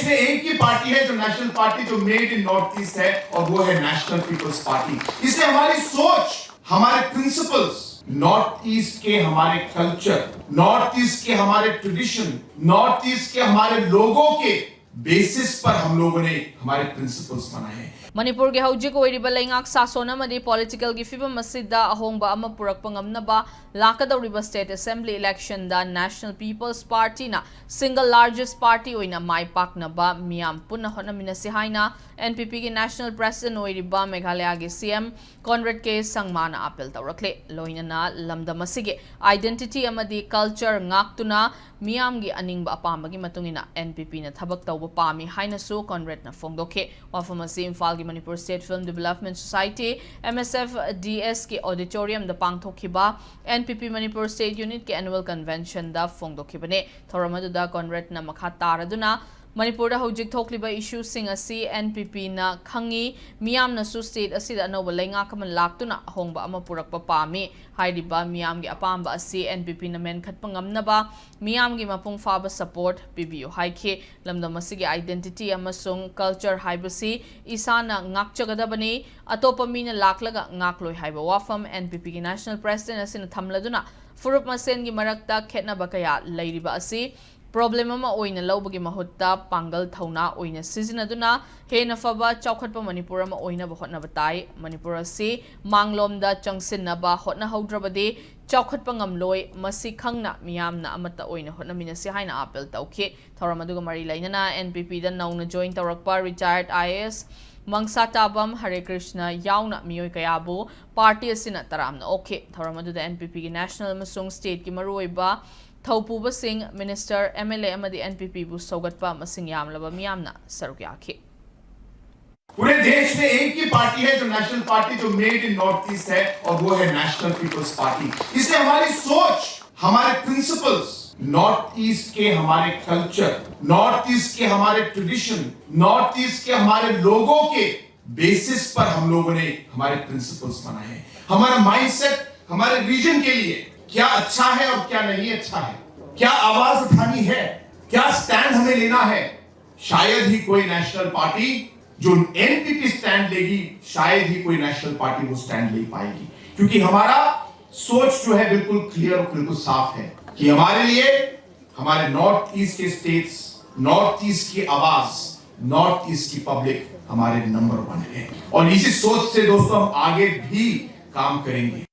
में एक ही पार्टी है जो नेशनल पार्टी जो मेड इन नॉर्थ ईस्ट है और वो है नेशनल पीपल्स पार्टी। इसलिए हमारी सोच, हमारे प्रिंसिपल्स, नॉर्थ ईस्ट के हमारे कल्चर, नॉर्थ ईस्ट के हमारे ट्रेडिशन, नॉर्थ ईस्ट के हमारे लोगों के बेसिस पर हम लोगों ने हमारे प्रिंसिपल्स बनाए हैं। मणिपुर के हौजिक ओइरिबा लेंगाक सासोन अमदी पॉलिटिकल की फिवम असिदा अहोंबा अमा पुरकपा ngamnaba लाकदौरिबा स्टेट असेंबली इलेक्शन दा नेशनल पीपल्स पार्टी ना सिंगल लार्जेस्ट पार्टी ओइना माई पाकनबा मियाम पुना होनमिनसे हाइना एनपीपी की नेशनल प्रेसिडेंट ओइरिबा मेघालय के सीएम कॉनरेड के संगमाना अपील तौरखले लोइनना लमदम असिगे आइडेंटिटी अमदी कल्चर ngaktuna मियाम की अनिंग अपामगी मतुंगिना एनपीपी ना थबक तौबा पामी हाइनसु कॉनरेड ना फोंगदोखे वाफम असि इम्फाल की Manipur state film development society MSF-DS के ऑडिटोरियम द पांगथोखिबा एनपीपी मणिपुर स्टेट यूनिट के एनुअल कन्वेंशन द फोंगदोखिबने थौरमदुदा कॉनरेड ना मखा तारदुना मणिपुर हौजिक थोकलिबा इशू सिंग असि एनपीपी ना खंगी मियाम नसु स्टेट असिदा अनौबा लेंगाकमन लाक्तुना होंबा अमा पुरकपा पामी हाइरिबा मियाम की अपाम्बा असि एनपीपी ना मेनखतपा ngamnaba मियाम की मपुंग फाबा सपोर्ट पिबियो हाइखे लमदम असिगे आइडेंटिटी अमसुंग कल्चर हाइबसी इसाना ngakchagadaबनी अतोपा मीना लाक्लगा ngakलोय हाइबा वाफम एनपीपी की नेशनल प्रेसिडेंट असिना थमलदुना फुरुप मसेन की मरक्ता खेतनबा कया लैरिबा असि प्रॉब्लम अमा ओइना लौबगी महुत्ता पांगल थौना ओइना सिजनदुना हेना फबा चौखटपा मणिपुर अमा ओइना होटनबा ताई मणिपुर असि मांगलोमदा चंगसिनबा होटना हौद्रबदे चौखटपा ngamloi मसि खंगना मियामना अमता ओइना होटनमिनसे हाइना अपील तौखे थौरमदुगा मरि लैनना एनपीपी दा नौना जॉइन तौरकपा रिटायर्ड IAS मंगसा ताबम हरे कृष्ण याउना मियोय कयाबु पार्टी असिना तरामना ओखे थौरमदुदा एनपीपी की नेशनल अमसुंग स्टेट की मरुओइबा थौपुबा सिंह मिनिस्टर MLA अमदी एनपीपी बु सौगतपा मसिंग यामलबा मियामना सरुक याखि। पूरे देश में एक ही पार्टी है जो नेशनल पार्टी जो मेड इन नॉर्थ ईस्ट है और वो है नेशनल पीपल्स पार्टी। इसलिए हमारी सोच, हमारे प्रिंसिपल्स, नॉर्थ ईस्ट के हमारे कल्चर, नॉर्थ ईस्ट के हमारे ट्रेडिशन, नॉर्थ ईस्ट के हमारे लोगों के बेसिस पर हम लोगों ने हमारे प्रिंसिपल्स बनाए हैं। हमारा माइंडसेट हमारे रीजन के लिए क्या अच्छा है और क्या नहीं अच्छा है, क्या आवाज उठानी है, क्या स्टैंड हमें लेना है। शायद ही कोई नेशनल पार्टी जो एनपीपी स्टैंड लेगी, शायद ही कोई नेशनल पार्टी वो स्टैंड ले पाएगी, क्योंकि हमारा सोच जो है बिल्कुल क्लियर और बिल्कुल साफ है कि हमारे लिए हमारे नॉर्थ ईस्ट के स्टेट्स, नॉर्थ ईस्ट की आवाज, नॉर्थ ईस्ट की पब्लिक हमारे नंबर 1 है और इसी सोच से दोस्तों हम आगे भी काम करेंगे।